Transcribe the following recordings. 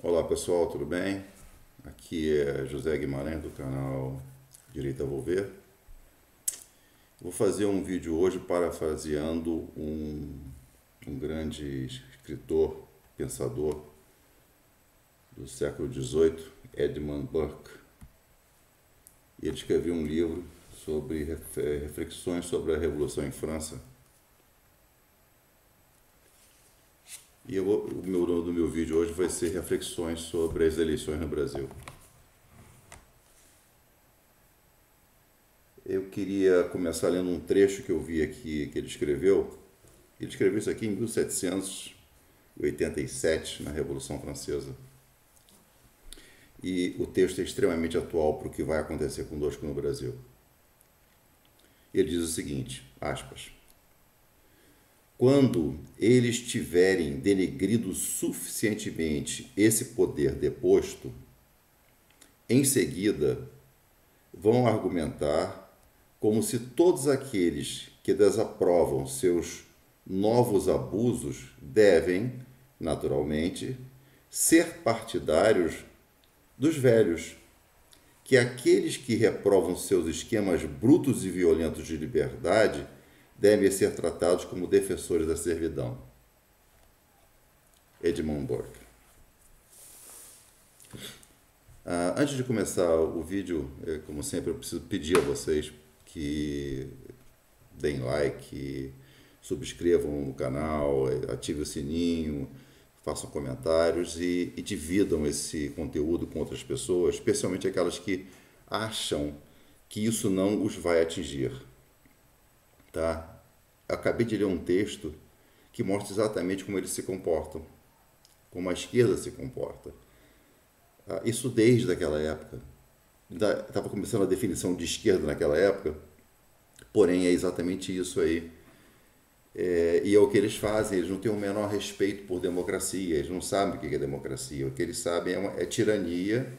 Olá pessoal, tudo bem? Aqui é José Guimarães do canal Direito a Volver. Vou fazer um vídeo hoje parafraseando um grande escritor, pensador do século XVIII, Edmund Burke. E ele escreveu um livro sobre reflexões sobre a Revolução em França. E o nome do meu vídeo hoje vai ser reflexões sobre as eleições no Brasil. Eu queria começar lendo um trecho que eu vi aqui que ele escreveu. Ele escreveu isso aqui em 1787, na Revolução Francesa. E o texto é extremamente atual para o que vai acontecer conosco no Brasil. Ele diz o seguinte, aspas: quando eles tiverem denegrido suficientemente esse poder deposto, em seguida vão argumentar como se todos aqueles que desaprovam seus novos abusos devem, naturalmente, ser partidários dos velhos, que aqueles que reprovam seus esquemas brutos e violentos de liberdade devem ser tratados como defensores da servidão. Edmund Burke. Antes de começar o vídeo, como sempre, eu preciso pedir a vocês que deem like, subscrevam o canal, ativem o sininho, façam comentários e dividam esse conteúdo com outras pessoas, especialmente aquelas que acham que isso não os vai atingir. Tá? Eu acabei de ler um texto que mostra exatamente como eles se comportam, como a esquerda se comporta. Isso desde aquela época. Estava começando a definição de esquerda naquela época, porém é exatamente isso aí. E é o que eles fazem, eles não têm o menor respeito por democracia, eles não sabem o que é democracia. O que eles sabem é tirania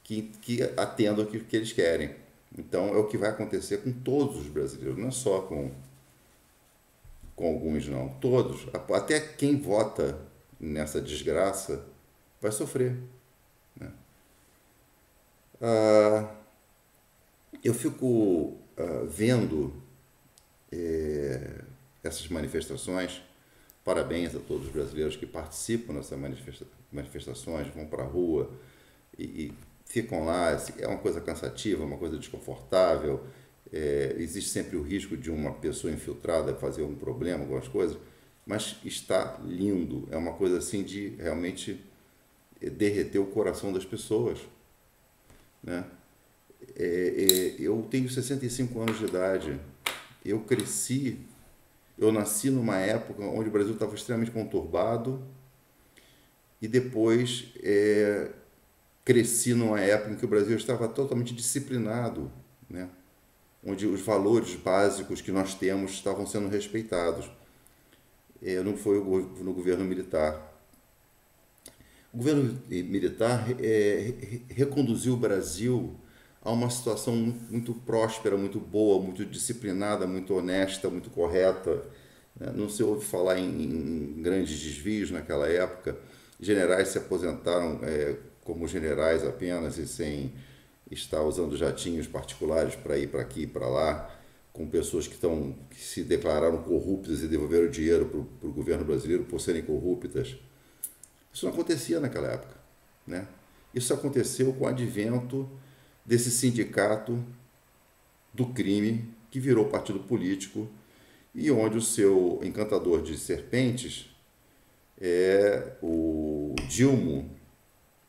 que atenda ao que eles querem. Então é o que vai acontecer com todos os brasileiros, não é só com alguns não, todos. Até quem vota nessa desgraça vai sofrer. Né? Eu fico vendo essas manifestações. Parabéns a todos os brasileiros que participam dessas manifestações, vão para a rua e ficam lá. É uma coisa cansativa, uma coisa desconfortável. Existe sempre o risco de uma pessoa infiltrada fazer um problema, algumas coisas, mas está lindo. É uma coisa assim de realmente derreter o coração das pessoas. Né? Eu tenho 65 anos de idade. Eu nasci numa época onde o Brasil estava extremamente conturbado e depois cresci numa época em que o Brasil estava totalmente disciplinado, né? Onde os valores básicos que nós temos estavam sendo respeitados. Não foi no governo militar. O governo militar reconduziu o Brasil a uma situação muito próspera, muito boa, muito disciplinada, muito honesta, muito correta. Não se ouve falar em grandes desvios naquela época. Generais se aposentaram como generais apenas e sem estar usando jatinhos particulares para ir para aqui e para lá, com pessoas que se declararam corruptas e devolveram dinheiro para o governo brasileiro por serem corruptas. Isso não acontecia naquela época. Né? Isso aconteceu com o advento desse sindicato do crime que virou partido político e onde o seu encantador de serpentes o Dilma,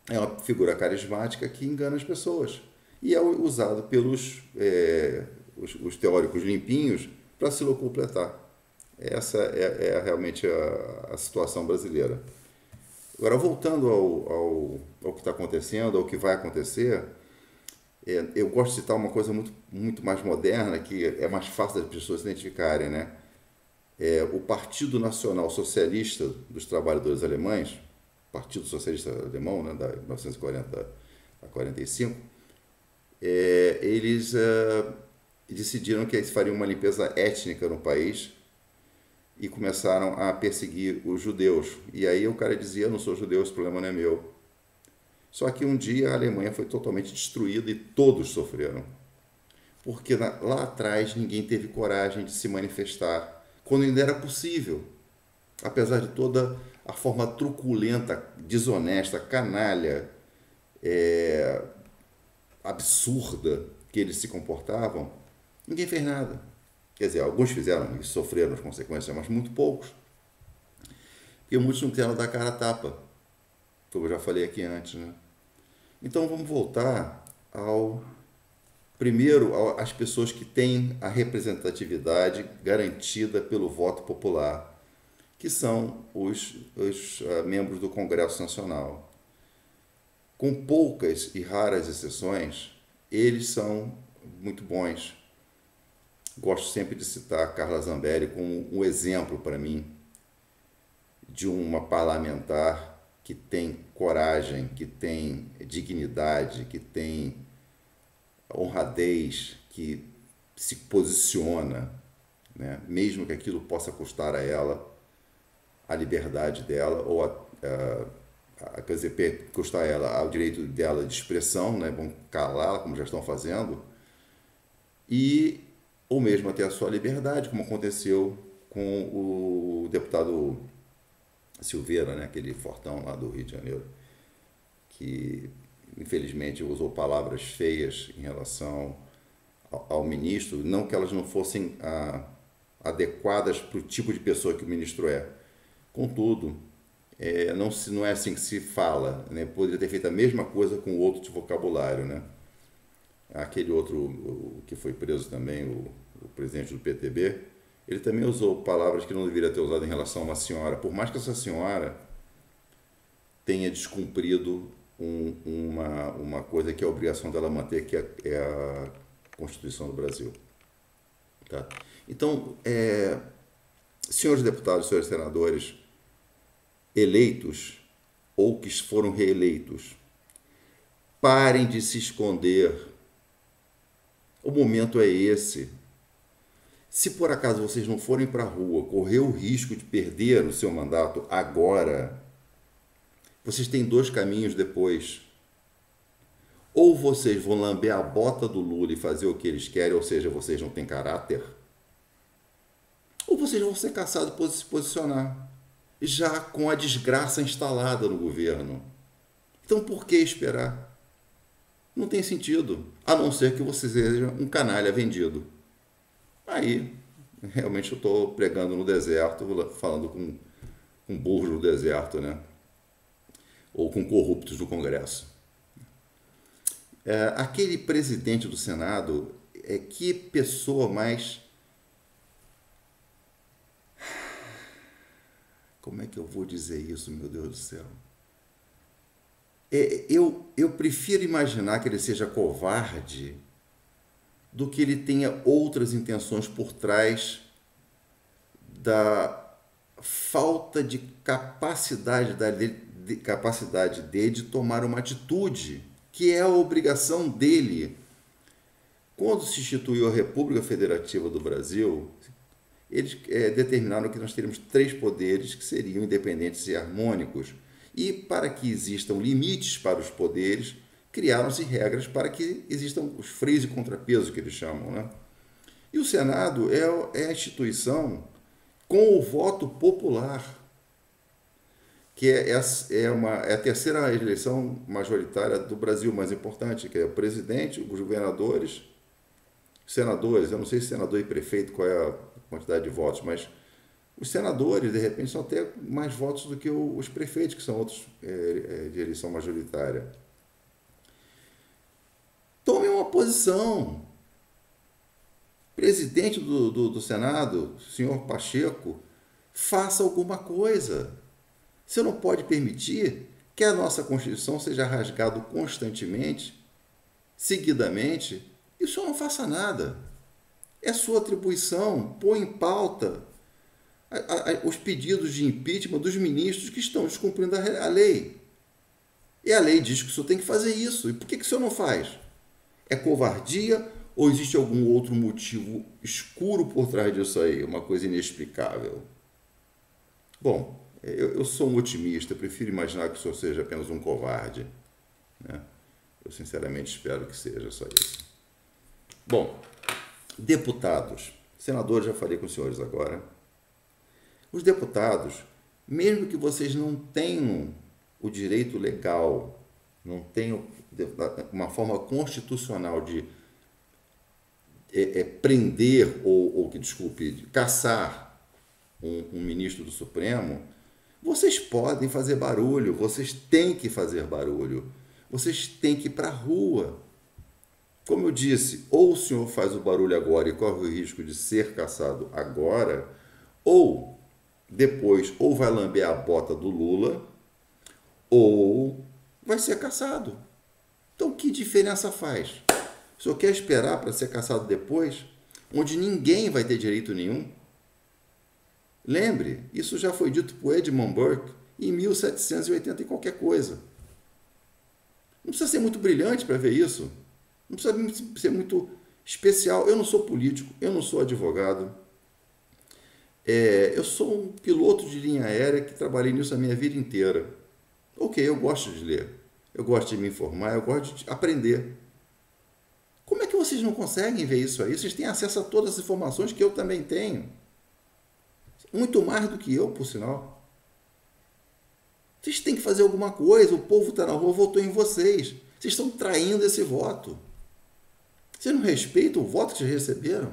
é uma figura carismática que engana as pessoas e é usado pelos os teóricos limpinhos para se locupletar. Essa é realmente a situação brasileira. Agora, voltando ao que está acontecendo, ao que vai acontecer, eu gosto de citar uma coisa muito, muito mais moderna, que é mais fácil das pessoas se identificarem, né? O Partido Nacional Socialista dos Trabalhadores Alemães, Partido Socialista Alemão, né, da 1940 a 45, eles decidiram que eles fariam uma limpeza étnica no país e começaram a perseguir os judeus. E aí o cara dizia, eu não sou judeu, esse problema não é meu. Só que um dia a Alemanha foi totalmente destruída e todos sofreram. Porque lá atrás ninguém teve coragem de se manifestar, quando ainda era possível. Apesar de toda a forma truculenta, desonesta, canalha, absurda que eles se comportavam, ninguém fez nada. Quer dizer, alguns fizeram e sofreram as consequências, mas muito poucos. Porque muitos não quiseram dar cara a tapa, como eu já falei aqui antes, né? Então vamos voltar ao primeiro, às pessoas que têm a representatividade garantida pelo voto popular, que são os membros do Congresso Nacional. Com poucas e raras exceções, eles são muito bons. Gosto sempre de citar Carla Zambelli como um exemplo para mim de uma parlamentar que tem coragem, que tem dignidade, que tem honradez, que se posiciona, né? Mesmo que aquilo possa custar a ela a liberdade dela ou quer dizer, custar a ela o direito dela de expressão, né? Vão calá-la, como já estão fazendo, e ou mesmo até a sua liberdade, como aconteceu com o deputado Silveira, né? Aquele fortão lá do Rio de Janeiro, que infelizmente usou palavras feias em relação ao ministro, não que elas não fossem adequadas para o tipo de pessoa que o ministro é. Contudo, não é assim que se fala, né? Poderia ter feito a mesma coisa com outro de vocabulário, né? Aquele outro que foi preso também, o presidente do PTB, ele também usou palavras que não deveria ter usado em relação a uma senhora, por mais que essa senhora tenha descumprido uma coisa que é a obrigação dela manter, que é a Constituição do Brasil. Tá? Então, senhores deputados, senhores senadores, eleitos ou que foram reeleitos, parem de se esconder. O momento é esse. Se por acaso vocês não forem para a rua, correr o risco de perder o seu mandato agora, vocês têm dois caminhos depois. Ou vocês vão lamber a bota do Lula e fazer o que eles querem, ou seja, vocês não têm caráter, ou vocês vão ser caçados por se posicionar, já com a desgraça instalada no governo. Então por que esperar? Não tem sentido, a não ser que você seja um canalha vendido. Aí, realmente eu estou pregando no deserto, falando com burros no deserto, né? Ou com corruptos no Congresso. Aquele presidente do Senado, que pessoa mais... Como é que eu vou dizer isso, meu Deus do céu? Eu prefiro imaginar que ele seja covarde do que ele tenha outras intenções por trás da falta de capacidade dele de tomar uma atitude, que é a obrigação dele. Quando se instituiu a República Federativa do Brasil, eles determinaram que nós teríamos 3 poderes que seriam independentes e harmônicos. E para que existam limites para os poderes, criaram-se regras para que existam os freios e contrapesos, que eles chamam, né? E o Senado é a instituição com o voto popular, que é a terceira eleição majoritária do Brasil, mais importante, que é o presidente, os governadores, senadores. Eu não sei se senador e prefeito qual é a quantidade de votos, mas os senadores, de repente, são até mais votos do que os prefeitos, que são outros de eleição majoritária. Tome uma posição. Presidente do Senado, senhor Pacheco, faça alguma coisa. Você não pode permitir que a nossa Constituição seja rasgada constantemente, seguidamente, e o senhor não faça nada. É sua atribuição, põe em pauta os pedidos de impeachment dos ministros que estão descumprindo a lei. E a lei diz que o senhor tem que fazer isso. E por que o senhor não faz? É covardia ou existe algum outro motivo escuro por trás disso aí? Uma coisa inexplicável. Bom, eu sou um otimista, prefiro imaginar que o senhor seja apenas um covarde. né? Eu sinceramente espero que seja só isso. Bom, deputados, senadores, já falei com os senhores agora. Os deputados, mesmo que vocês não tenham o direito legal, não tenham uma forma constitucional de prender ou desculpe, de caçar um ministro do Supremo, vocês podem fazer barulho, vocês têm que fazer barulho, vocês têm que ir para a rua. Como eu disse, ou o senhor faz o barulho agora e corre o risco de ser caçado agora, ou depois ou vai lamber a bota do Lula, ou vai ser caçado. Então, que diferença faz? O senhor quer esperar para ser caçado depois, onde ninguém vai ter direito nenhum? Lembre, isso já foi dito por Edmund Burke em 1780 e qualquer coisa. Não precisa ser muito brilhante para ver isso. Não precisa ser muito especial. Eu não sou político, eu não sou advogado. Eu sou um piloto de linha aérea que trabalhei nisso a minha vida inteira. Ok, eu gosto de ler, eu gosto de me informar, eu gosto de aprender. Como é que vocês não conseguem ver isso aí? Vocês têm acesso a todas as informações que eu também tenho. Muito mais do que eu, por sinal. Vocês têm que fazer alguma coisa. O povo está na rua, votou em vocês. Vocês estão traindo esse voto. Vocês não respeitam o voto que vocês receberam?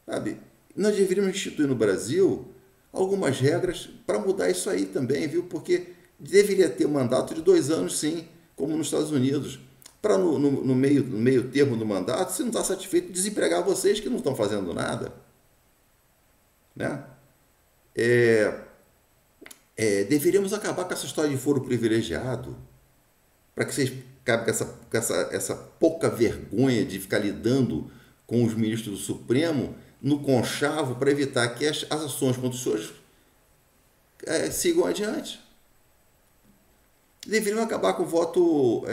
Sabe? Nós deveríamos instituir no Brasil algumas regras para mudar isso aí também, viu? Porque deveria ter um mandato de 2 anos, sim, como nos Estados Unidos. Para no meio termo do mandato, se não está satisfeito, desempregar vocês que não estão fazendo nada. Né? Deveríamos acabar com essa história de foro privilegiado, para que vocês acabem com essa pouca vergonha de ficar lidando com os ministros do Supremo no conchavo para evitar que as ações contra os senhores sigam adiante. Deveriam acabar com o voto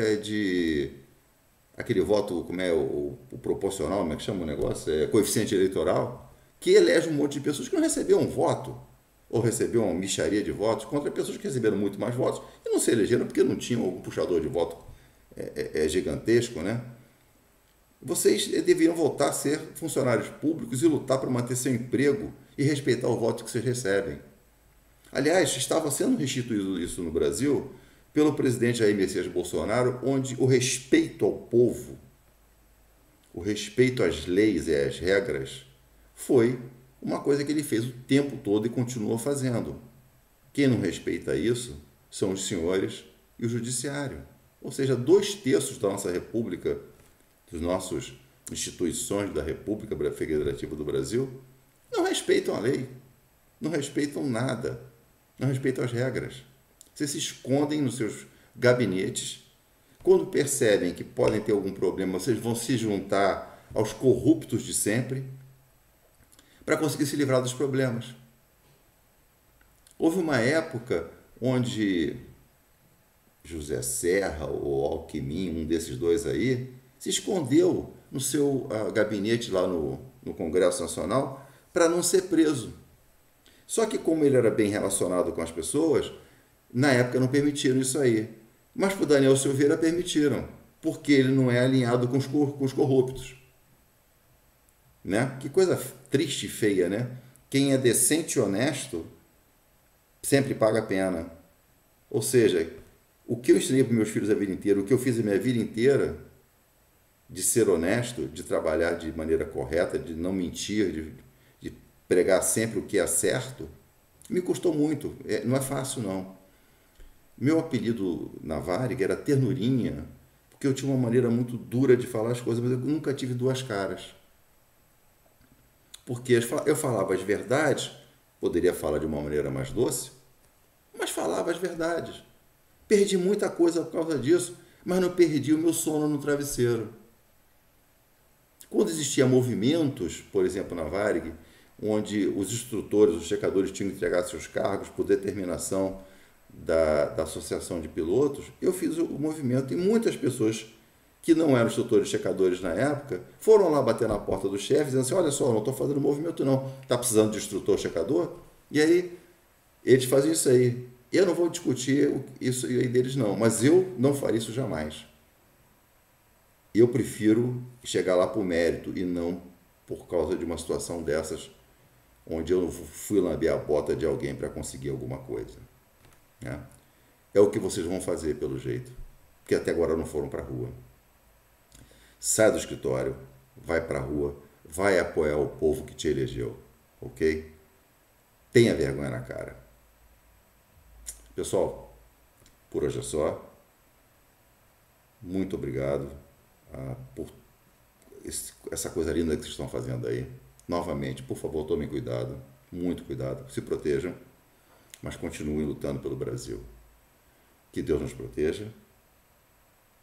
aquele voto, como é o proporcional, como é que chama o negócio? Coeficiente eleitoral, que elege um monte de pessoas que não receberam um voto, ou receberam uma mixaria de votos, contra pessoas que receberam muito mais votos e não se elegeram porque não tinham algum puxador de voto gigantesco, né? Vocês deveriam voltar a ser funcionários públicos e lutar para manter seu emprego e respeitar o voto que vocês recebem. Aliás, estava sendo restituído isso no Brasil pelo presidente Jair Messias Bolsonaro, onde o respeito ao povo, o respeito às leis e às regras, foi uma coisa que ele fez o tempo todo e continua fazendo. Quem não respeita isso são os senhores e o judiciário. Ou seja, 2/3 da nossa república, das nossas instituições da República Federativa do Brasil, não respeitam a lei, não respeitam nada, não respeitam as regras. Vocês se escondem nos seus gabinetes. Quando percebem que podem ter algum problema, vocês vão se juntar aos corruptos de sempre para conseguir se livrar dos problemas. Houve uma época onde José Serra ou Alckmin, um desses dois aí, se escondeu no seu gabinete lá no Congresso Nacional para não ser preso. Só que como ele era bem relacionado com as pessoas, na época não permitiram isso aí. Mas para o Daniel Silveira permitiram, porque ele não é alinhado com os corruptos. Né? Que coisa triste e feia, né? Quem é decente e honesto sempre paga a pena. Ou seja, o que eu ensinei para meus filhos a vida inteira, o que eu fiz a minha vida inteira, de ser honesto, de trabalhar de maneira correta, de não mentir, de pregar sempre o que é certo, me custou muito. Não é fácil, não. Meu apelido na Varig era Ternurinha, porque eu tinha uma maneira muito dura de falar as coisas, mas eu nunca tive 2 caras. Porque eu falava as verdades, poderia falar de uma maneira mais doce, mas falava as verdades. Perdi muita coisa por causa disso, mas não perdi o meu sono no travesseiro. Quando existiam movimentos, por exemplo, na Varig, onde os instrutores, os checadores tinham que entregar seus cargos por determinação da Associação de Pilotos, eu fiz o movimento e muitas pessoas que não eram instrutores checadores na época foram lá bater na porta do chefe dizendo assim, olha só, não estou fazendo movimento não, está precisando de instrutor checador? E aí eles faziam isso aí. Eu não vou discutir isso aí deles, não, mas eu não faria isso jamais. Eu prefiro chegar lá por mérito e não por causa de uma situação dessas, onde eu fui lamber a bota de alguém para conseguir alguma coisa. Né? É o que vocês vão fazer, pelo jeito, porque até agora não foram para a rua. Sai do escritório, vai para a rua, vai apoiar o povo que te elegeu, ok? Tenha vergonha na cara. Pessoal, por hoje é só. Muito obrigado por essa coisa linda que vocês estão fazendo aí. Novamente, por favor, tomem cuidado, muito cuidado, se protejam, mas continuem lutando pelo Brasil. Que Deus nos proteja.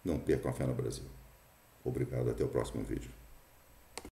Não percam a fé no Brasil. Obrigado, até o próximo vídeo.